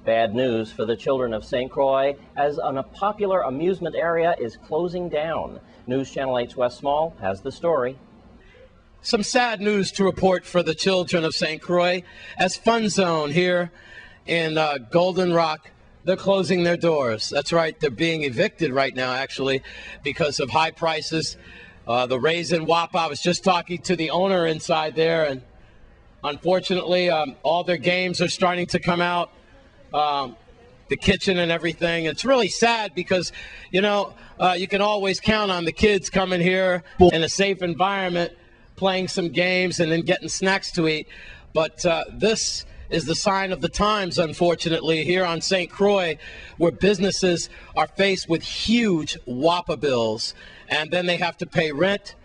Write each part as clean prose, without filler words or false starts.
Bad news for the children of St. Croix as a popular amusement area is closing down. News Channel 8's Wes Small has the story. Some sad news to report for the children of St. Croix as Fun Zone here in Golden Rock. They're closing their doors. That's right, they're being evicted right now, actually, because of high prices. The Raisin Whop, I was just talking to the owner inside there, and unfortunately, all their games are starting to come out, the kitchen and everything. It's really sad because, you know, you can always count on the kids coming here in a safe environment, playing some games, and then getting snacks to eat. But this is the sign of the times, unfortunately, here on St. Croix, where businesses are faced with huge WAPA bills, and then they have to pay rent,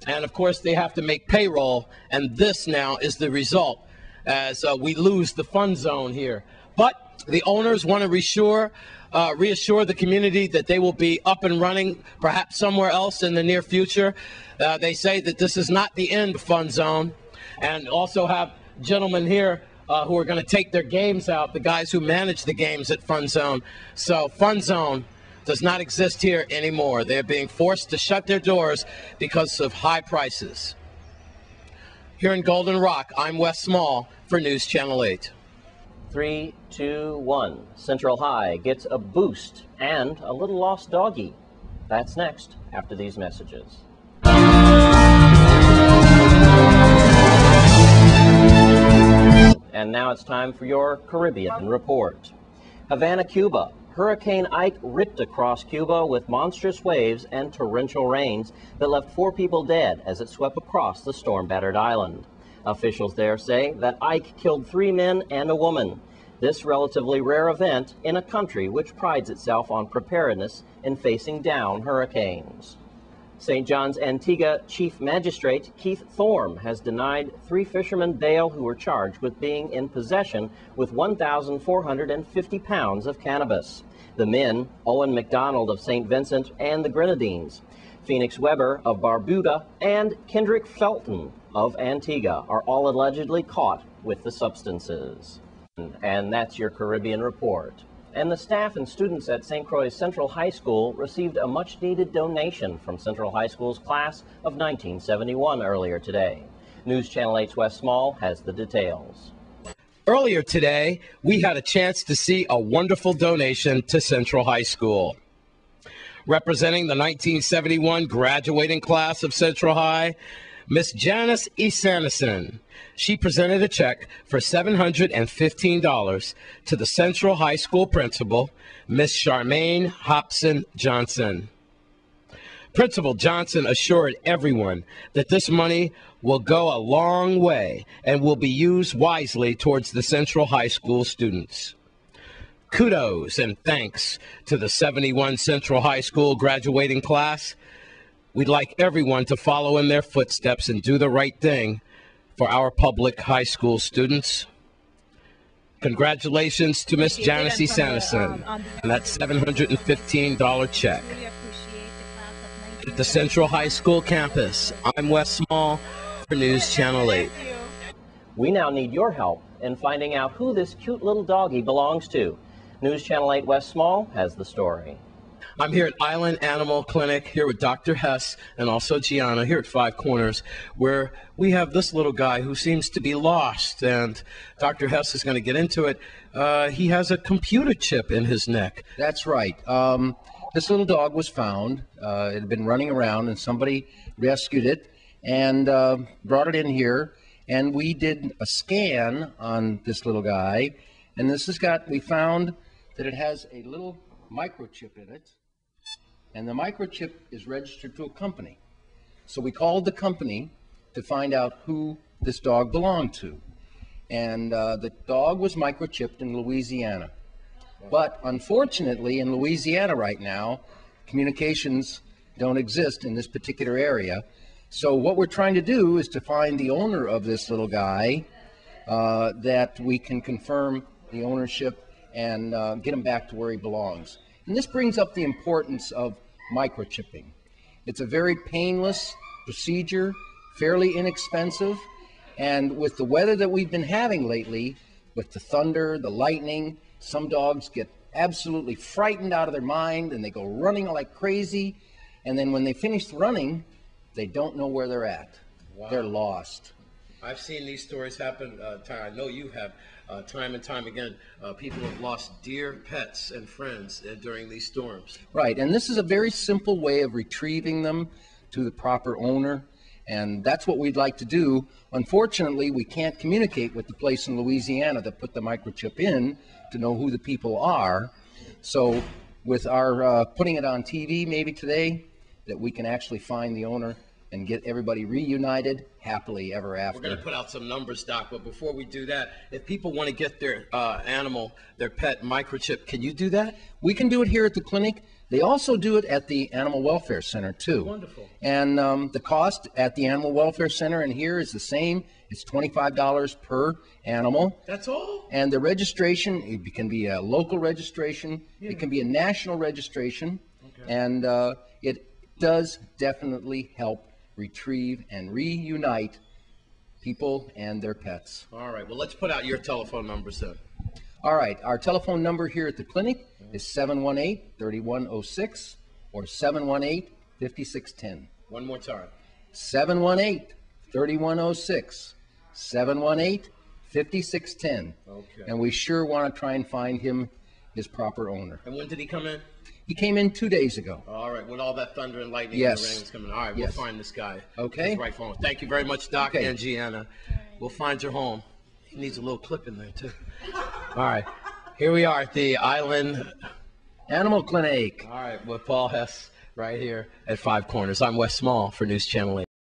and of course they have to make payroll, and this now is the result as we lose the Fun Zone here. But the owners want to reassure the community that they will be up and running perhaps somewhere else in the near future. They say that this is not the end of Fun Zone, and also have gentlemen here who are going to take their games out, the guys who manage the games at Fun Zone. So Fun Zone does not exist here anymore. They're being forced to shut their doors because of high prices. Here in Golden Rock, I'm Wes Small for News Channel 8. 3, 2, 1. Central High gets a boost and a little lost doggy. That's next after these messages. And now it's time for your Caribbean report. Havana, Cuba. Hurricane Ike ripped across Cuba with monstrous waves and torrential rains that left 4 people dead as it swept across the storm-battered island. Officials there say that Ike killed 3 men and a woman. This relatively rare event in a country which prides itself on preparedness in facing down hurricanes. St. John's Antigua Chief Magistrate Keith Thorm has denied 3 fishermen bail who were charged with being in possession with 1,450 pounds of cannabis. The men, Owen McDonald of St. Vincent and the Grenadines, Phoenix Weber of Barbuda, and Kendrick Felton of Antigua are all allegedly caught with the substances. And that's your Caribbean report. And the staff and students at St. Croix Central High School received a much-needed donation from Central High School's class of 1971 earlier today. News Channel 8's Wes Small has the details. Earlier today, we had a chance to see a wonderful donation to Central High School. Representing the 1971 graduating class of Central High, Miss Janice E. Sanderson. She presented a check for $715 to the Central High School principal, Miss Charmaine Hobson Johnson. Principal Johnson assured everyone that this money will go a long way and will be used wisely towards the Central High School students. Kudos and thanks to the 71 Central High School graduating class. We'd like everyone to follow in their footsteps and do the right thing for our public high school students. Congratulations to Miss Janice E. Sanderson and that $715 check. At the Central High School campus, I'm Wes Small for News Channel 8. We now need your help in finding out who this cute little doggy belongs to. News Channel 8 Wes Small has the story. I'm here at Island Animal Clinic, here with Dr. Hess and also Gianna, here at Five Corners, where we have this little guy who seems to be lost, and Dr. Hess is going to get into it. He has a computer chip in his neck. That's right. This little dog was found. It had been running around, and somebody rescued it and brought it in here, and we did a scan on this little guy, and we found that it has a little microchip in it. And the microchip is registered to a company. So we called the company to find out who this dog belonged to. And the dog was microchipped in Louisiana. But unfortunately, in Louisiana right now, communications don't exist in this particular area. So what we're trying to do is to find the owner of this little guy that we can confirm the ownership and get him back to where he belongs. And this brings up the importance of microchipping. It's a very painless procedure, fairly inexpensive, and with the weather that we've been having lately, with the thunder, the lightning, Some dogs get absolutely frightened out of their mind and they go running like crazy. And then when they finish running, they don't know where they're at. Wow. They're lost. I've seen these stories happen. I know you have, time and time again. People have lost dear pets and friends during these storms. Right, and this is a very simple way of retrieving them to the proper owner, and that's what we'd like to do. Unfortunately, we can't communicate with the place in Louisiana that put the microchip in to know who the people are. So with our putting it on TV maybe today, that we can actually find the owner and get everybody reunited happily ever after. We're going to put out some numbers, Doc, but before we do that, if people want to get their animal, their pet microchip, can you do that? We can do it here at the clinic. They also do it at the Animal Welfare Center, too. Wonderful. And the cost at the Animal Welfare Center and here is the same. It's $25 per animal. That's all? And the registration, it can be a local registration. Yeah. It can be a national registration. Okay. And it does definitely help retrieve and reunite people and their pets. All right. Well, let's put out your telephone numbers then. All right. Our telephone number here at the clinic is 718-3106 or 718-5610. One more time. 718-3106, 718-5610. Okay. And we sure want to try and find him his proper owner. And when did he come in? He came in 2 days ago. All right, when all that thunder and lightning Yes. and the rain was coming. All right, Yes. we'll find this guy. Okay. His right phone. Thank you very much, Doc Okay. and Gianna. We'll find your home. He needs a little clip in there, too. All right, here we are at the Island Animal Clinic. All right, with Paul Hess right here at Five Corners. I'm Wes Small for News Channel 8.